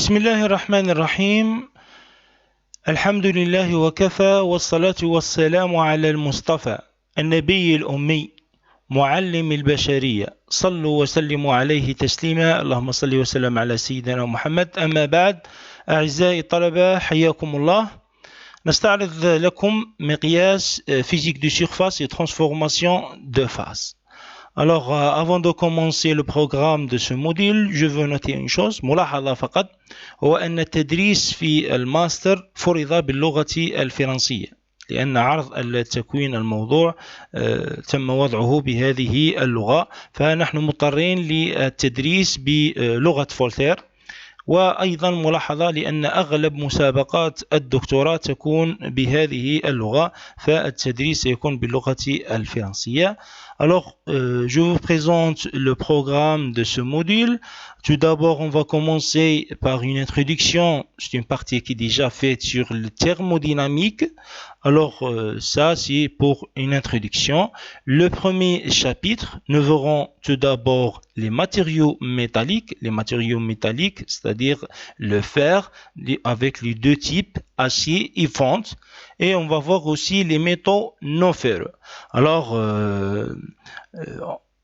بسم الله الرحمن الرحيم. الحمد لله وكفى والصلاة والسلام على المصطفى النبي الأمي معلم البشرية، صلوا وسلموا عليه تسليما. اللهم صل وسلم على سيدنا محمد. أما بعد، أعزائي الطلبة حياكم الله. نستعرض لكم مقياس physique de surface et transformation de phase. Alors, avant de commencer le programme de ce module, je veux noter une chose. ملاحظة فقط، هو أن التدريس في الماستر فرض باللغة الفرنسية، لأن عرض التكوين الموضوع تم وضعه بهذه اللغة، فنحن مضطرين للتدريس بلغة فولتير. وأيضا ملاحظة لأن أغلب مسابقات الدكتوراه تكون بهذه اللغة، فالتدريس سيكون باللغة الفرنسية. Alors, je vous présente le programme de ce module. Tout d'abord, on va commencer par une introduction. C'est une partie qui est déjà faite sur le thermodynamique. Alors, ça, c'est pour une introduction. Le premier chapitre, nous verrons tout d'abord les matériaux métalliques. Les matériaux métalliques, c'est-à-dire le fer avec les deux types, acier et fonte. Et on va voir aussi les métaux non ferreux. Alors,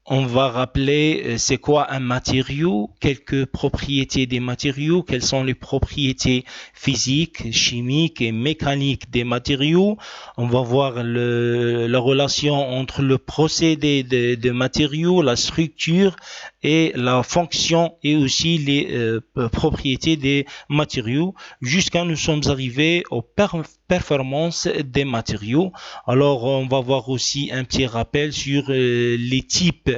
on va rappeler c'est quoi un matériau, quelques propriétés des matériaux, quelles sont les propriétés physiques, chimiques et mécaniques des matériaux. On va voir la relation entre le procédé des matériaux, la structure et la fonction, et aussi les propriétés des matériaux, jusqu'à nous sommes arrivés aux performances des matériaux. Alors, on va voir aussi un petit rappel sur les types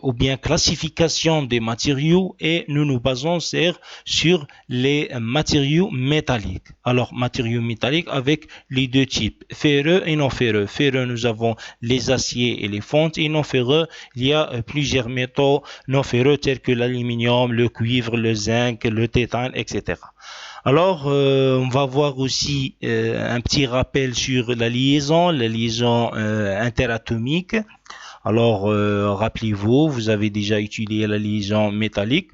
ou bien classification des matériaux, et nous nous basons sur les matériaux métalliques. Alors, matériaux métalliques avec les deux types, ferreux et non ferreux. Ferreux, nous avons les aciers et les fontes, et non ferreux, il y a plusieurs métaux non ferreux tels que l'aluminium, le cuivre, le zinc, le tétane, etc. Alors, on va voir aussi un petit rappel sur la liaison interatomique. Alors, rappelez-vous, vous avez déjà étudié la liaison métallique.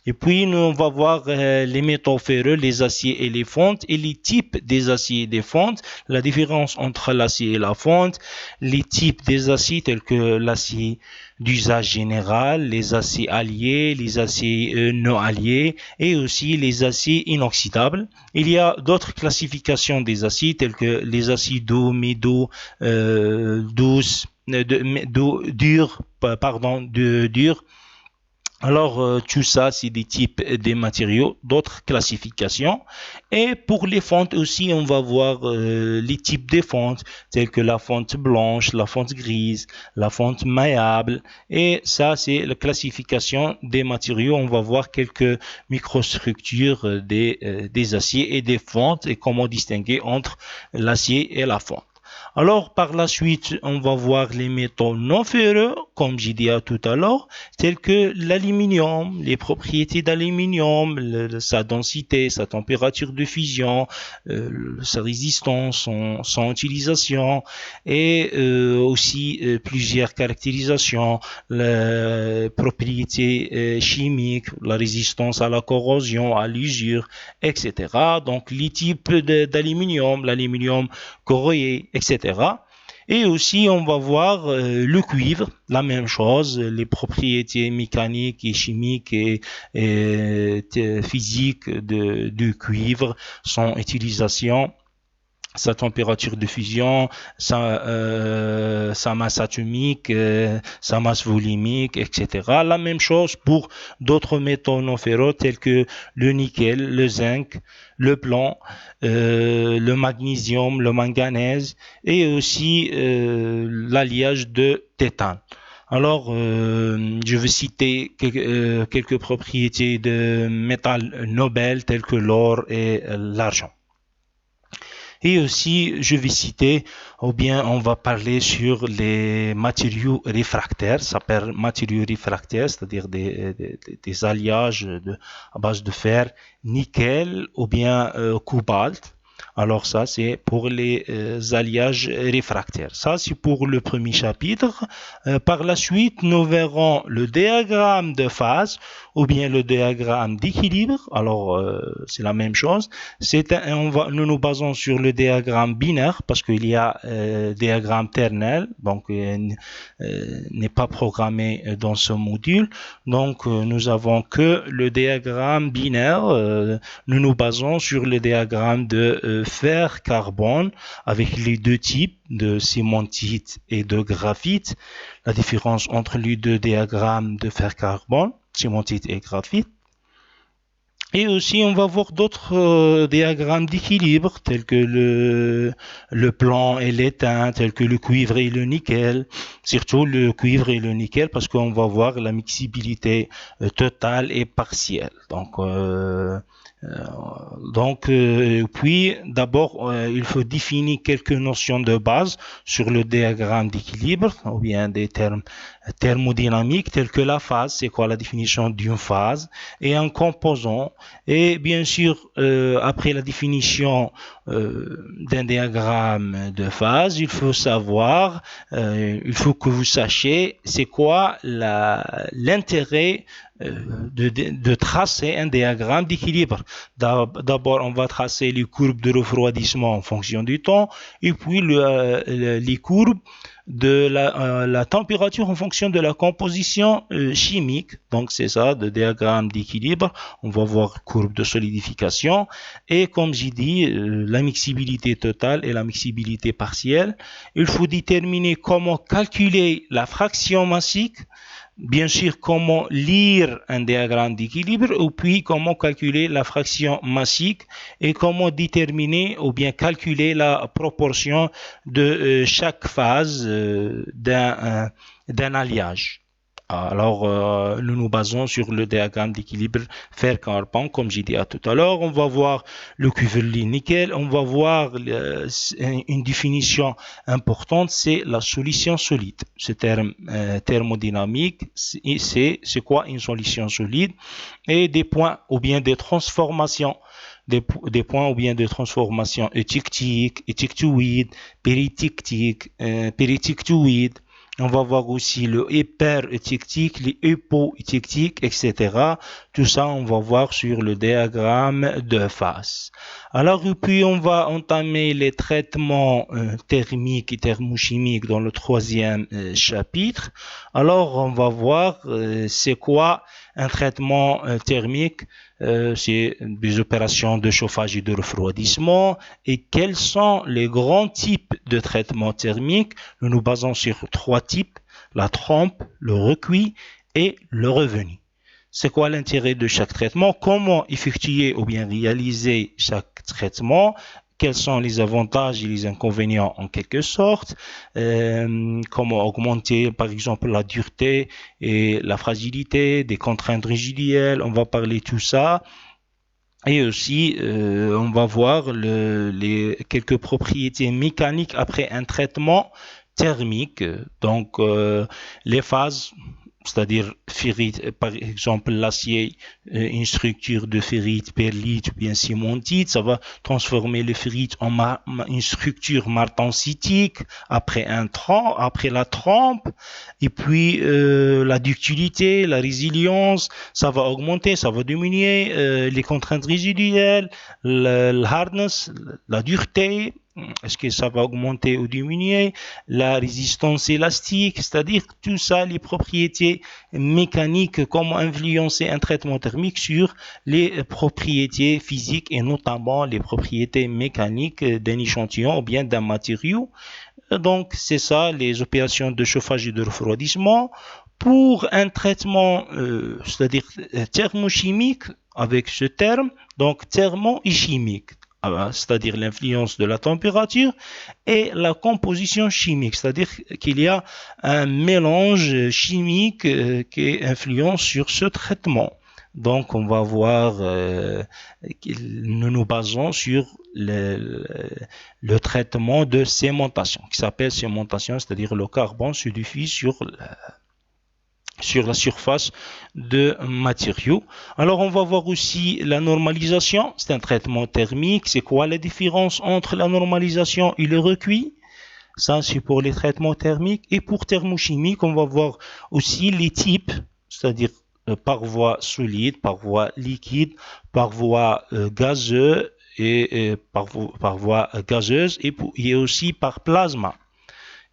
Et puis, nous, on va voir les métaux ferreux, les aciers et les fontes, et les types des aciers et des fontes, la différence entre l'acier et la fonte, les types des aciers tels que l'acier d'usage général, les aciers alliés, les aciers non alliés, et aussi les aciers inoxydables. Il y a d'autres classifications des aciers tels que les aciers doux, médoux, douces, durs. Alors, tout ça, c'est des types des matériaux, d'autres classifications. Et pour les fontes aussi, on va voir les types de fontes, telles que la fonte blanche, la fonte grise, la fonte maillable. Et ça, c'est la classification des matériaux. On va voir quelques microstructures des aciers et des fontes, et comment distinguer entre l'acier et la fonte. Alors, par la suite, on va voir les métaux non ferreux, comme j'ai dit tout à l'heure, tels que l'aluminium, les propriétés d'aluminium, sa densité, sa température de fusion, sa résistance, son utilisation, et aussi plusieurs caractérisations, les propriétés chimiques, la résistance à la corrosion, à l'usure, etc. Donc, les types d'aluminium, l'aluminium corroyé, etc. Et aussi, on va voir le cuivre, la même chose, les propriétés mécaniques et chimiques et physiques du cuivre, son utilisation, sa température de fusion, sa masse atomique, sa masse volumique, etc. La même chose pour d'autres métaux non ferreux tels que le nickel, le zinc, le plomb, le magnésium, le manganèse, et aussi l'alliage de tétane. Alors, je vais citer quelques propriétés de métal Nobel tels que l'or et l'argent. Et aussi, je vais citer, ou bien on va parler sur les matériaux réfractaires. Ça s'appelle matériaux réfractaires, c'est-à-dire des alliages à base de fer, nickel ou bien cobalt. Alors ça, c'est pour les alliages réfractaires. Ça, c'est pour le premier chapitre. Par la suite, nous verrons le diagramme de phase, ou bien le diagramme d'équilibre. Alors, c'est la même chose. Nous basons sur le diagramme binaire parce qu'il y a diagramme ternel, donc n'est pas programmé dans ce module. Donc, nous avons que le diagramme binaire. Nous basons sur le diagramme de fer-carbone avec les deux types de cimentite et de graphite. La différence entre les deux diagrammes de fer-carbone, cimentite et graphite. Et aussi, on va voir d'autres diagrammes d'équilibre, tels que le plomb et l'étain, tels que le cuivre et le nickel. Surtout le cuivre et le nickel, parce qu'on va voir la mixabilité totale et partielle. Puis d'abord, il faut définir quelques notions de base sur le diagramme d'équilibre, ou bien des termes thermodynamiques tels que la phase, c'est quoi la définition d'une phase, et un composant. Et bien sûr, après la définition d'un diagramme de phase, il faut savoir, il faut que vous sachiez c'est quoi l'intérêt de tracer un diagramme d'équilibre. D'abord, on va tracer les courbes de refroidissement en fonction du temps, et puis les courbes de la température en fonction de la composition chimique. Donc c'est ça, le diagramme d'équilibre. On va voir courbe de solidification et comme j'ai dit, la mixabilité totale et la mixabilité partielle. Il faut déterminer comment calculer la fraction massique, bien sûr comment lire un diagramme d'équilibre, ou puis comment calculer la fraction massique et comment déterminer ou bien calculer la proportion de chaque phase d'un alliage. Alors, nous nous basons sur le diagramme d'équilibre fer-carbone, comme j'ai dit tout à l'heure. On va voir le cuivre-nickel. On va voir une définition importante, c'est la solution solide. Ce terme thermodynamique, c'est quoi une solution solide? Et des points ou bien des transformations. Des points ou bien de transformation étiquetique, étiquetoïde, péritictique, péritictoïde. On va voir aussi le hyper-étiquetique, les hypo-étiquetiques, etc. Tout ça, on va voir sur le diagramme de phase. Alors, puis, on va entamer les traitements thermiques et thermochimiques dans le troisième chapitre. Alors, on va voir c'est quoi un traitement thermique. C'est des opérations de chauffage et de refroidissement. Et quels sont les grands types de traitements thermiques? Nous nous basons sur trois types, la trempe, le recuit et le revenu. C'est quoi l'intérêt de chaque traitement? Comment effectuer ou bien réaliser chaque traitement? Quels sont les avantages et les inconvénients en quelque sorte, comment augmenter par exemple la dureté et la fragilité des contraintes résiduelles, on va parler de tout ça. Et aussi, on va voir les quelques propriétés mécaniques après un traitement thermique. Donc, les phases, c'est-à-dire ferrite, par exemple l'acier, une structure de ferrite, perlite ou bien cimentite, ça va transformer le ferrite en une structure martensitique après la trempe, et puis la ductilité, la résilience, ça va augmenter, ça va diminuer, les contraintes résiduelles, le hardness, la dureté. Est-ce que ça va augmenter ou diminuer? La résistance élastique, c'est-à-dire tout ça, les propriétés mécaniques, comment influencer un traitement thermique sur les propriétés physiques et notamment les propriétés mécaniques d'un échantillon ou bien d'un matériau. Donc, c'est ça, les opérations de chauffage et de refroidissement. Pour un traitement, c'est-à-dire thermochimique, avec ce terme, donc thermo et chimique, c'est-à-dire l'influence de la température et la composition chimique, c'est-à-dire qu'il y a un mélange chimique qui influence sur ce traitement. Donc, on va voir, nous nous basons sur le traitement de cémentation, qui s'appelle cémentation, c'est-à-dire le carbone se diffuse sur la surface de matériaux. Alors, on va voir aussi la normalisation. C'est un traitement thermique. C'est quoi la différence entre la normalisation et le recuit? Ça, c'est pour les traitements thermiques. Et pour thermochimique, on va voir aussi les types, c'est-à-dire par voie solide, par voie liquide, par voie gazeuse et par voie gazeuse et aussi par plasma.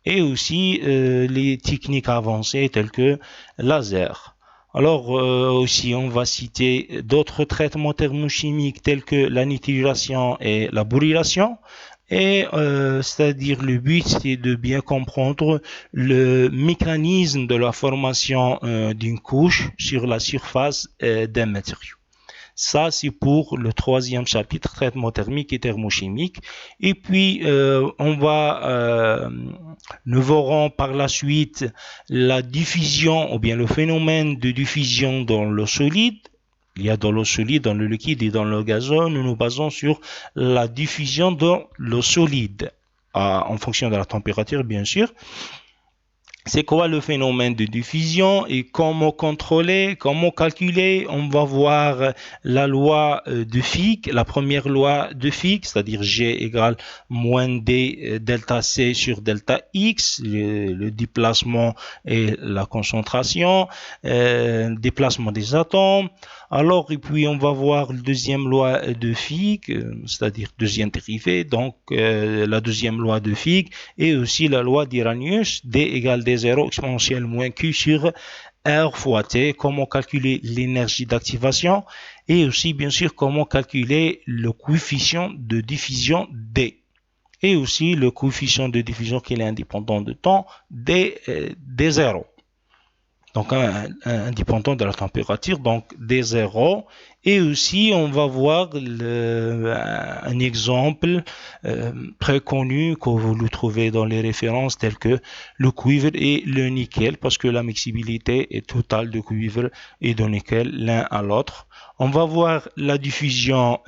Et aussi les techniques avancées telles que laser. Alors aussi on va citer d'autres traitements thermochimiques tels que la nitridation et la brûlation. Et c'est-à-dire le but c'est de bien comprendre le mécanisme de la formation d'une couche sur la surface d'un matériau. Ça, c'est pour le troisième chapitre, traitement thermique et thermochimique. Et puis, nous verrons par la suite la diffusion, ou bien le phénomène de diffusion dans l'eau solide. Il y a dans l'eau solide, dans le liquide et dans le gazeux. Nous nous basons sur la diffusion dans l'eau solide, en fonction de la température, bien sûr. C'est quoi le phénomène de diffusion et comment contrôler, comment calculer? On va voir la loi de Fick, la première loi de Fick, c'est-à-dire G égale moins D delta C sur delta X, le déplacement et la concentration, déplacement des atomes. Alors, et puis on va voir la deuxième loi de Fick, c'est-à-dire deuxième dérivée, donc la deuxième loi de Fick et aussi la loi d'Arrhenius, D égale D0 exponentielle moins Q sur R fois T, comment calculer l'énergie d'activation et aussi bien sûr comment calculer le coefficient de diffusion D. Et aussi le coefficient de diffusion qui est indépendant de temps, D0. Donc indépendant de la température, donc D0. Et aussi on va voir un exemple très connu que vous le trouvez dans les références telles que le cuivre et le nickel, parce que la miscibilité est totale de cuivre et de nickel l'un à l'autre. On va voir la diffusion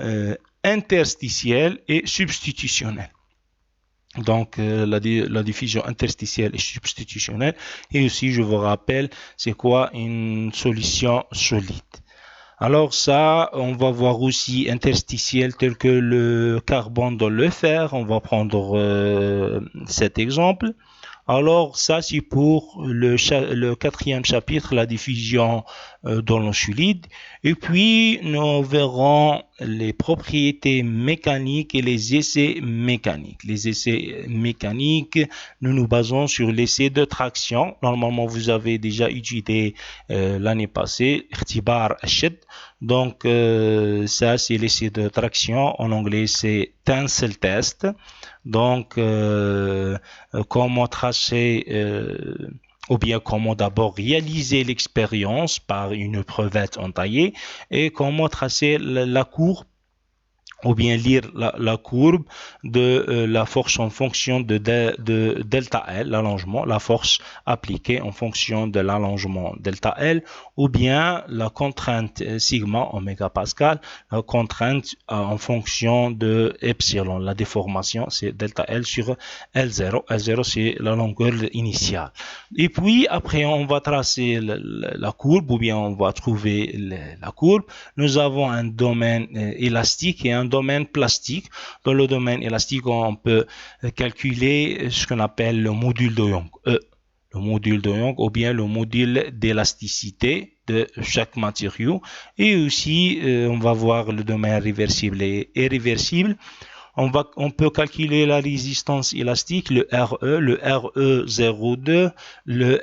interstitielle et substitutionnelle. Donc la diffusion interstitielle et substitutionnelle. Et aussi, je vous rappelle, c'est quoi une solution solide. Alors ça, on va voir aussi interstitiel tel que le carbone dans le fer. On va prendre cet exemple. Alors ça, c'est pour le quatrième chapitre, la diffusion dans l'eau solide. Et puis, nous verrons les propriétés mécaniques et les essais mécaniques. Les essais mécaniques, nous nous basons sur l'essai de traction. Normalement, vous avez déjà étudié l'année passée, اختبار الشد. Donc, ça, c'est l'essai de traction. En anglais, c'est tensile test. Donc, comment tracer ou bien comment d'abord réaliser l'expérience par une crevette entaillée et comment tracer la courbe ou bien lire la courbe de la force en fonction de delta L, l'allongement, la force appliquée en fonction de l'allongement delta L, ou bien la contrainte sigma oméga pascal, la contrainte en fonction de epsilon, la déformation c'est delta L sur L0, L0 c'est la longueur initiale. Et puis après on va tracer la courbe ou bien on va trouver la courbe. Nous avons un domaine élastique et un domaine plastique. Dans le domaine élastique, on peut calculer ce qu'on appelle le module de Young. Le module de Young ou bien le module d'élasticité de chaque matériau. Et aussi, on va voir le domaine réversible et irréversible. On peut calculer la résistance élastique, le RE02, le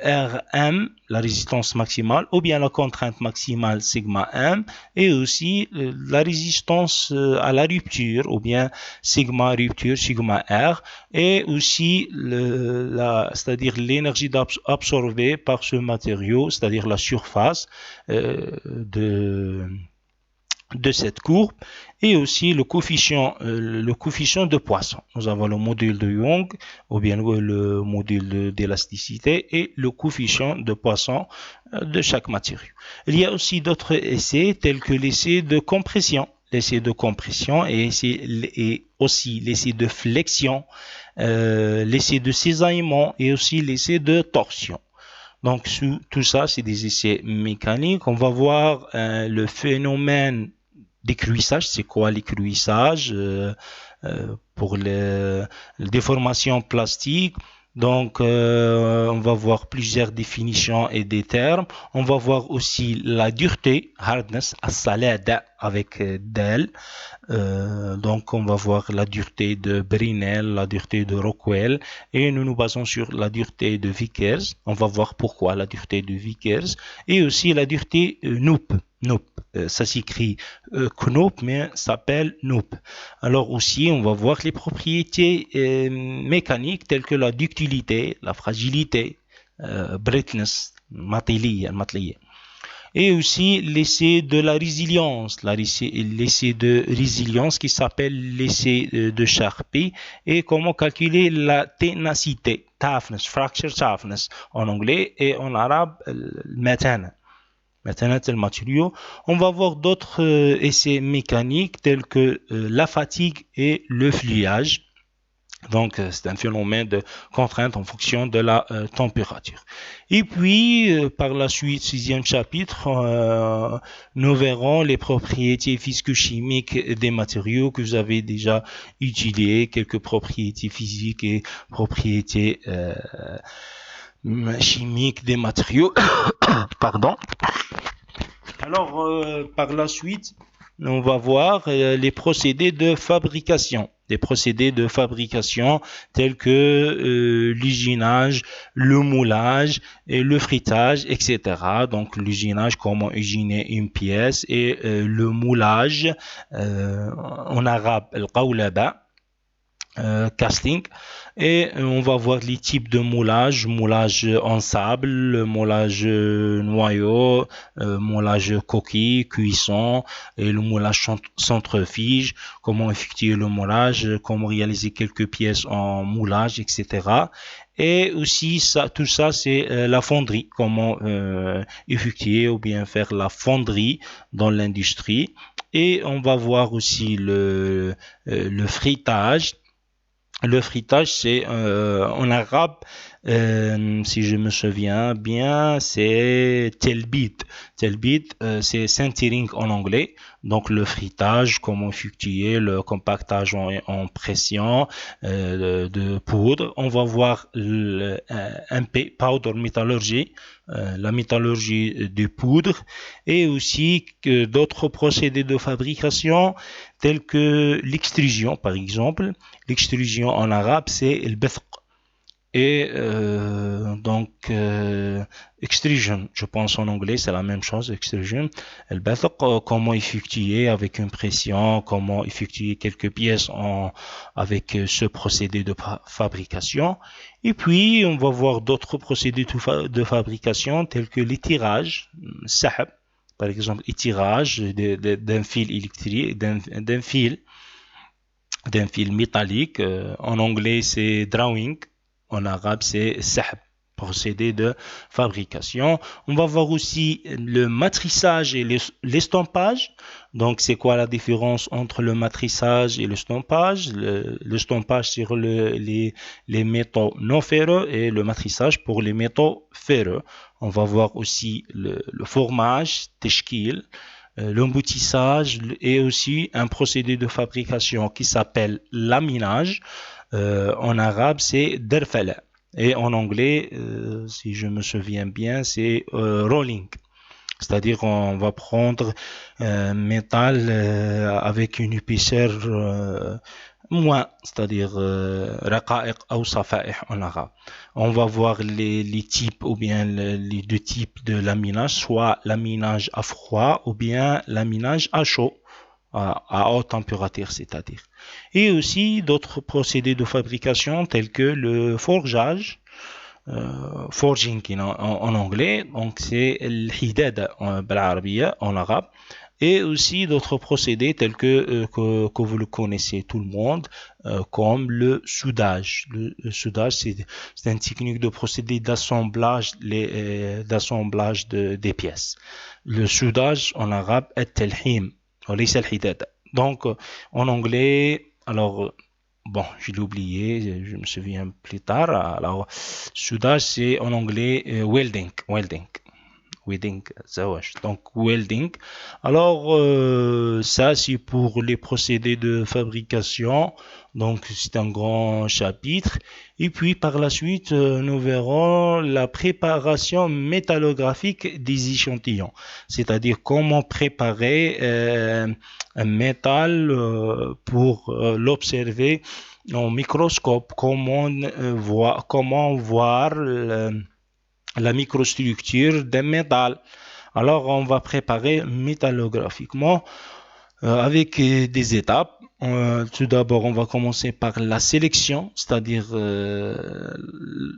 RM, la résistance maximale, ou bien la contrainte maximale sigma M, et aussi la résistance à la rupture, ou bien sigma rupture, sigma R, et aussi c'est-à-dire l'énergie absorbée par ce matériau, c'est-à-dire la surface de cette courbe, et aussi le coefficient de Poisson. Nous avons le module de Young, ou bien le module d'élasticité et le coefficient de Poisson de chaque matériau. Il y a aussi d'autres essais tels que l'essai de compression. L'essai de compression et aussi l'essai de flexion, l'essai de cisaillement et aussi l'essai de torsion. Donc tout ça, c'est des essais mécaniques. On va voir le phénomène d'écruissage. C'est quoi l'écruissage pour les déformations plastiques? Donc, on va voir plusieurs définitions et des termes. On va voir aussi la dureté, hardness, as-salada avec del. Donc, on va voir la dureté de Brinell, la dureté de Rockwell, et nous nous basons sur la dureté de Vickers. On va voir pourquoi la dureté de Vickers, et aussi la dureté Knoop. Knoop, ça s'écrit Knoop, mais s'appelle Knoop. Alors aussi, on va voir les propriétés mécaniques telles que la ductilité, la fragilité, breakness, matelier. Et aussi l'essai de la résilience, l'essai de résilience qui s'appelle l'essai de Charpy, et comment calculer la ténacité, toughness, fracture toughness en anglais, et en arabe, matana. Maintenant, le matériau. On va voir d'autres essais mécaniques tels que la fatigue et le fluage. Donc, c'est un phénomène de contrainte en fonction de la température. Et puis, par la suite, 6e chapitre, nous verrons les propriétés physico-chimiques des matériaux que vous avez déjà étudiées, quelques propriétés physiques et propriétés chimiques des matériaux. Pardon. Alors, par la suite, on va voir les procédés de fabrication. Des procédés de fabrication tels que l'usinage, le moulage et le fritage, etc. Donc, l'usinage, comment usiner une pièce, et le moulage, en arabe, al-qawlaba. Casting, et on va voir les types de moulage en sable, moulage noyau, moulage coquille, cuisson, et le moulage centrifuge, comment effectuer le moulage, comment réaliser quelques pièces en moulage, etc. Et aussi tout ça c'est la fonderie, comment effectuer ou bien faire la fonderie dans l'industrie. Et on va voir aussi le fritage. Le fritage, c'est en arabe, si je me souviens bien, c'est telbit. Telbit, c'est sintering en anglais. Donc le fritage, comment effectuer le compactage en pression de poudre. On va voir MP, powder metallurgie, la métallurgie de poudre, et aussi d'autres procédés de fabrication tels que l'extrusion, par exemple. L'extrusion en arabe, c'est le bethq. Et donc, extrusion, je pense en anglais, c'est la même chose, extrusion. Le bethq, comment effectuer avec une pression, comment effectuer quelques pièces avec ce procédé de fabrication. Et puis, on va voir d'autres procédés de fabrication tels que l'étirage, sahab, par exemple, étirage d'un fil électrique, d'un fil métallique. En anglais, c'est drawing. En arabe, c'est sahb, procédé de fabrication. On va voir aussi le matrissage et l'estampage. Donc, c'est quoi la différence entre le matrissage et l'estampage? Le stampage sur les métaux non ferreux, et le matrissage pour les métaux ferreux. On va voir aussi le formage, teshkil, l'emboutissage, et aussi un procédé de fabrication qui s'appelle laminage. En arabe, c'est derfala. Et en anglais, si je me souviens bien, c'est rolling. C'est-à-dire qu'on va prendre un métal avec une épaisseur moins, c'est-à-dire raqa'iq ou safa'ih en arabe. On va voir les types ou bien les deux types de laminage, soit laminage à froid ou bien laminage à chaud, à haute température, c'est-à-dire. Et aussi d'autres procédés de fabrication tels que le forgeage, forging en anglais, donc c'est l'hidad en arabe, et aussi d'autres procédés tels que vous le connaissez tout le monde, comme le soudage. Le soudage, c'est une technique de procédé d'assemblage des pièces. Le soudage en arabe est telhim, donc en anglais, alors bon, je l'ai oublié, je me souviens plus tard. Alors, soudage, c'est en anglais welding. welding, زواج. Donc welding. Alors ça c'est pour les procédés de fabrication. Donc c'est un grand chapitre. Et puis par la suite, nous verrons la préparation métallographique des échantillons, c'est-à-dire comment préparer un métal pour l'observer en microscope, comment voir la microstructure d'un métal. Alors on va préparer métallographiquement avec des étapes. Tout d'abord, on va commencer par la sélection, c'est-à-dire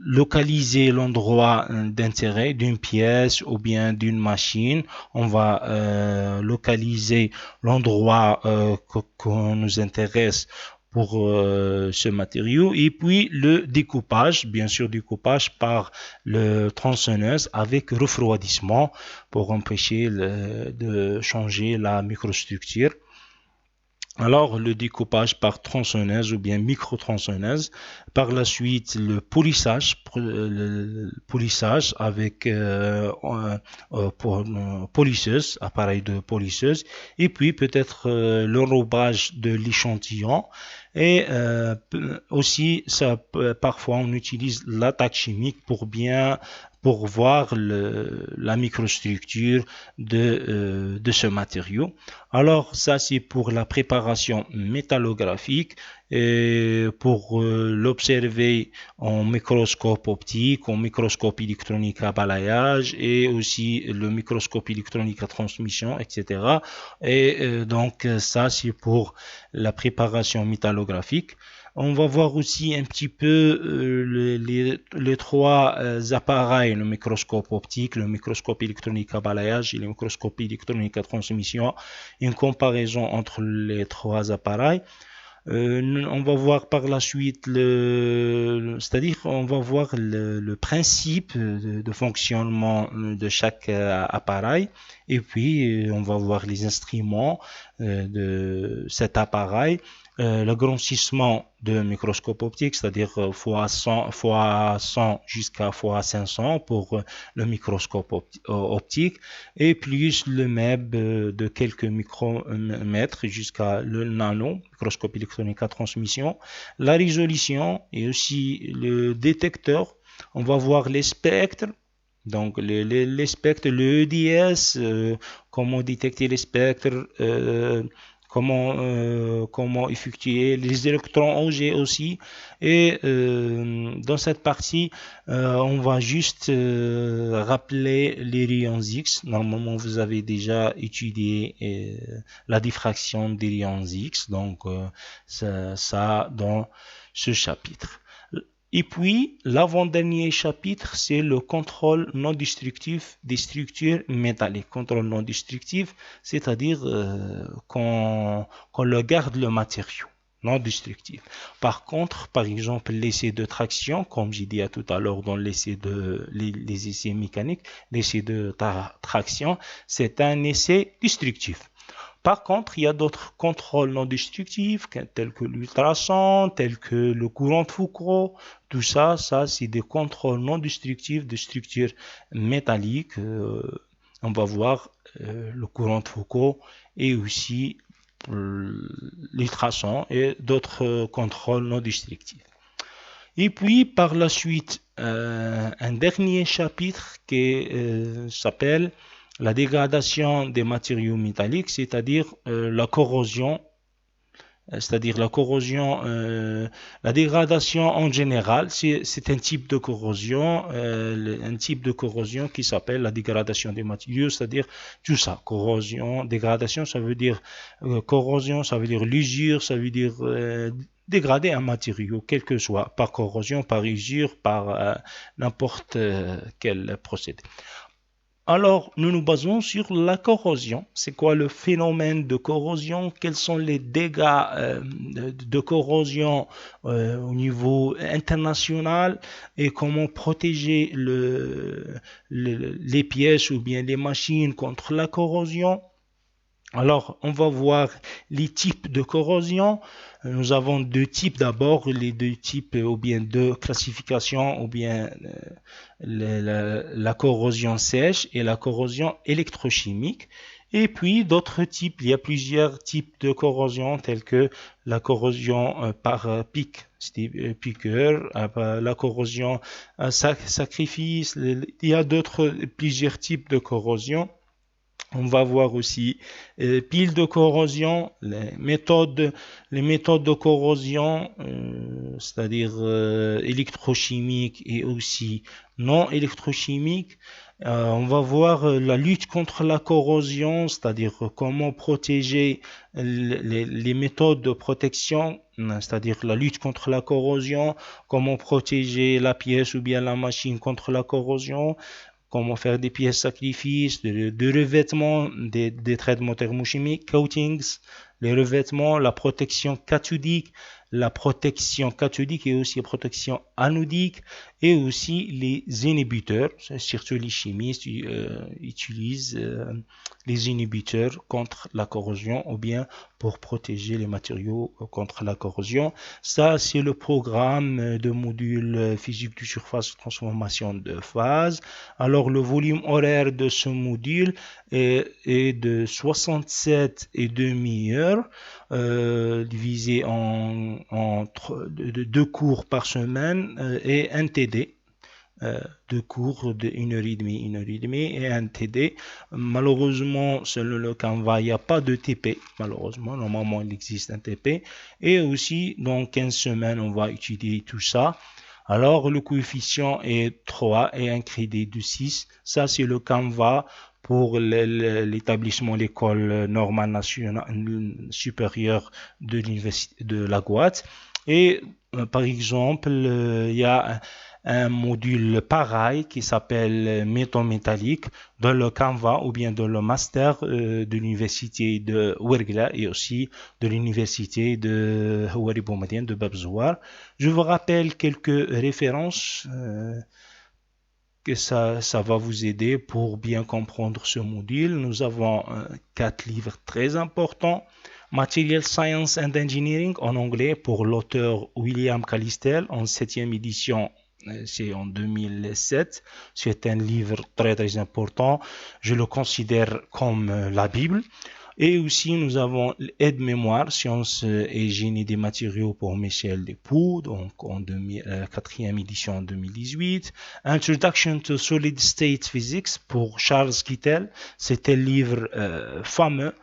localiser l'endroit d'intérêt d'une pièce ou bien d'une machine. On va localiser l'endroit qu'on nous intéresse pour ce matériau, et puis le découpage, bien sûr découpage par le tronçonneuse avec refroidissement pour empêcher de changer la microstructure. Alors le découpage par tronçonneuse ou bien micro-tronçonneuse. Par la suite le polissage avec polisseuse, appareil de polisseuse, et puis peut-être l'enrobage de l'échantillon. Et aussi parfois on utilise l'attaque chimique pour voir la microstructure de ce matériau. Alors ça c'est pour la préparation métallographique, et pour l'observer en microscope optique, en microscope électronique à balayage, et aussi le microscope électronique à transmission, etc. Et donc ça c'est pour la préparation métallographique. On va voir aussi un petit peu les trois appareils, le microscope optique, le microscope électronique à balayage et le microscope électronique à transmission, une comparaison entre les trois appareils. On va voir par la suite c'est-à-dire on va voir le principe de fonctionnement de chaque appareil, et puis on va voir les instruments de cet appareil. L'agrandissement de microscope optique, c'est-à-dire x100 jusqu'à x500 pour le microscope optique, et plus le MEB de quelques micromètres jusqu'à le nano, microscope électronique à transmission, la résolution et aussi le détecteur. On va voir les spectres. Donc les spectres, le EDS, comment détecter les spectres, comment effectuer les électrons Auger aussi. Et dans cette partie, on va juste rappeler les rayons X. Normalement, vous avez déjà étudié la diffraction des rayons X, donc ça dans ce chapitre. Et puis, l'avant-dernier chapitre, c'est le contrôle non destructif des structures métalliques. Contrôle non destructif, c'est-à-dire qu'on le garde le matériau non destructif. Par contre, par exemple, l'essai de traction, comme j'ai dit tout à l'heure dans les essais mécaniques, l'essai de traction, c'est un essai destructif. Par contre, il y a d'autres contrôles non destructifs, tels que l'ultrason, tels que le courant de Foucault. Tout ça, c'est des contrôles non destructifs de structures métalliques. On va voir le courant de Foucault et aussi l'ultrason et d'autres contrôles non destructifs. Et puis, par la suite, un dernier chapitre qui s'appelle la dégradation des matériaux métalliques, c'est-à-dire la corrosion, la dégradation en général, c'est un type de corrosion, qui s'appelle la dégradation des matériaux, c'est-à-dire tout ça, corrosion, dégradation, ça veut dire corrosion, ça veut dire l'usure, ça veut dire dégrader un matériau, quel que soit, par corrosion, par usure, par n'importe quel procédé. Alors, nous nous basons sur la corrosion. C'est quoi le phénomène de corrosion? Quels sont les dégâts de corrosion au niveau international, et comment protéger les pièces ou bien les machines contre la corrosion? Alors, on va voir les types de corrosion. Nous avons deux types d'abord, les deux types ou bien deux classifications ou bien la corrosion sèche et la corrosion électrochimique. Et puis d'autres types, il y a plusieurs types de corrosion tels que la corrosion par pic, piqueur, la corrosion sacrifice. Il y a plusieurs types de corrosion. On va voir aussi piles de corrosion, les méthodes de corrosion, c'est-à-dire électrochimiques et aussi non électrochimiques. On va voir la lutte contre la corrosion, c'est-à-dire comment protéger les méthodes de protection, c'est-à-dire la lutte contre la corrosion, comment protéger la pièce ou bien la machine contre la corrosion, comment faire des pièces sacrifices, de revêtement des traitements thermochimiques, coatings, les revêtements, la protection cathodique et aussi la protection anodique, et aussi les inhibiteurs, surtout les chimistes utilisent les inhibiteurs contre la corrosion ou bien pour protéger les matériaux contre la corrosion. Ça, c'est le programme de module physique de surface de transformation de phase. Alors, le volume horaire de ce module est de 67,5 heures, divisé en deux cours par semaine et un TD. Deux cours de 1h30 et un TD. Malheureusement, selon le Canva, il n'y a pas de TP. Malheureusement, normalement, il existe un TP. Et aussi, dans 15 semaines, on va étudier tout ça. Alors, le coefficient est 3 et un crédit de 6. Ça, c'est le Canva pour l'établissement, l'école normale nationale supérieure de l'université de la Guadeloupe. Et par exemple, il y a un module pareil qui s'appelle métaux métallique dans le Canva ou bien dans le master de l'université de Ouergla et aussi de l'université de Houari Boumediene de Babzouar. Je vous rappelle quelques références que ça va vous aider pour bien comprendre ce module. Nous avons 4 livres très importants. Material Science and Engineering en anglais pour l'auteur William Calistel en 7e édition. C'est en 2007. C'est un livre très très important. Je le considère comme la Bible. Et aussi, nous avons aide-mémoire, sciences et génie des matériaux pour Michel Despoux, donc en 4e édition en 2018. Introduction to Solid State Physics pour Charles Kittel. C'était le livre fameux.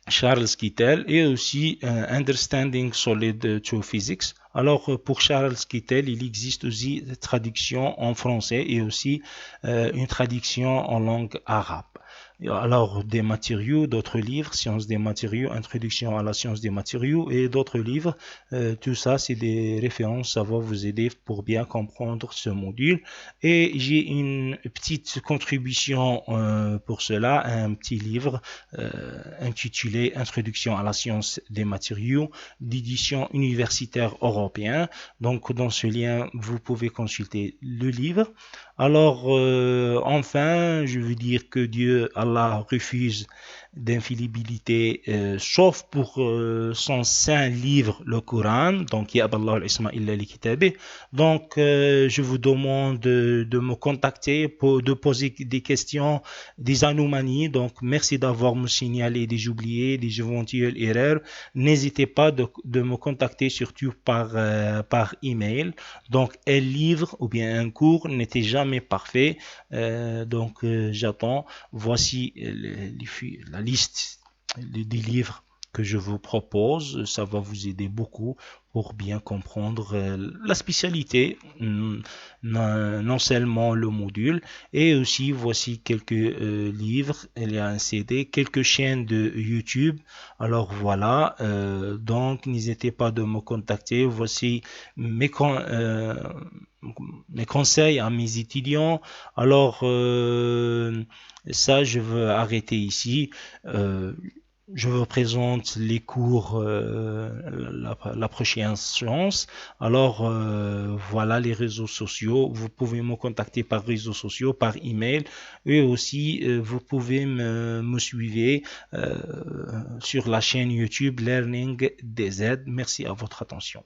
Charles Kittel et aussi Understanding Solid to Physics. Alors pour Charles Kittel, il existe aussi une traduction en français et aussi une traduction en langue arabe. Alors des matériaux, d'autres livres, Sciences des matériaux, Introduction à la science des matériaux et d'autres livres. Tout ça, c'est des références, ça va vous aider pour bien comprendre ce module. Et j'ai une petite contribution pour cela, un petit livre intitulé Introduction à la science des matériaux d'édition universitaire européen. Donc dans ce lien, vous pouvez consulter le livre. Alors, enfin, je veux dire que Dieu, Allah, refuse d'infaillibilité, sauf pour son saint livre, le Coran. Donc, Ya Allah al-Isma illa li kitabih. Donc, je vous demande de me contacter pour de poser des questions, des anomalies. Donc, merci d'avoir me signalé des oubliés, des éventuelles erreurs. N'hésitez pas de me contacter surtout par email. Donc, un livre ou bien un cours n'était jamais parfait. Donc, j'attends. Voici la liste des livres que je vous propose. Ça va vous aider beaucoup pour bien comprendre la spécialité, non seulement le module, et aussi voici quelques livres, il y a un CD, quelques chaînes de YouTube. Alors voilà, donc n'hésitez pas de me contacter. Voici mes conseils à mes étudiants. Alors ça, je veux arrêter ici. je vous présente les cours la prochaine séance. Alors voilà les réseaux sociaux. Vous pouvez me contacter par réseaux sociaux, par email, et aussi vous pouvez me suivre sur la chaîne YouTube Learning DZ. Merci à votre attention.